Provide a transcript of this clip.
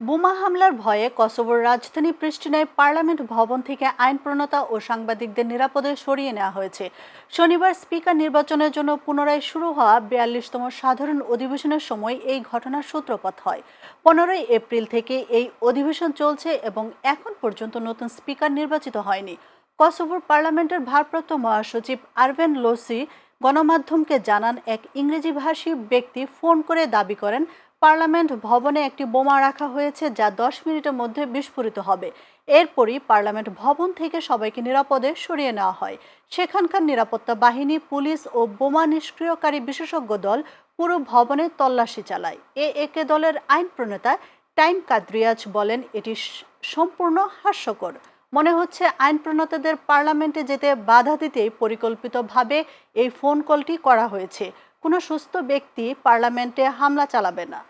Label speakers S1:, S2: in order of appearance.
S1: বোমা হামলার ভয়ে কসোভোর রাজধানী প্রিস্টিনায় পার্লামেন্ট ভবন থেকে আইন প্রণেতা ও সাংবাদিকদের নিরাপদে সরিয়ে নেওয়া হয়েছে। শনিবার স্পিকার নির্বাচনের জন্য পুনরায় শুরু হওয়া ৪২তম সাধারণ অধিবেশনের সময় এই ঘটনার সূত্রপাত হয়। ১৫ই এপ্রিল থেকে এই অধিবেশন চলছে এবং এখন পর্যন্ত নতুন স্পিকার নির্বাচিত হয়নি। কসোভোর পার্লামেন্টের ভারপ্রাপ্ত মহাসচিব আরভেন লোসি গণমাধ্যমকে জানান, এক ইংরেজিভাষী ব্যক্তি ফোন করে দাবি করেন পার্লামেন্ট ভবনে একটি বোমা রাখা হয়েছে যা ১০ মিনিটের মধ্যে বিস্ফোরিত হবে। এরপরই পার্লামেন্ট ভবন থেকে সবাইকে নিরাপদে সরিয়ে নেওয়া হয়। সেখানকার নিরাপত্তা বাহিনী, পুলিশ ও বোমা নিষ্ক্রিয়কারী বিশেষজ্ঞ দল পুরো ভবনে তল্লাশি চালায়। একে দলের আইন প্রণেতা টাইম কাদ্রিয়াজ বলেন, এটি সম্পূর্ণ হাস্যকর। মনে হচ্ছে আইন প্রণেতাদের পার্লামেন্টে যেতে বাধা দিতেই পরিকল্পিতভাবে এই ফোন কলটি করা হয়েছে। কোনো সুস্থ ব্যক্তি পার্লামেন্টে হামলা চালাবে না।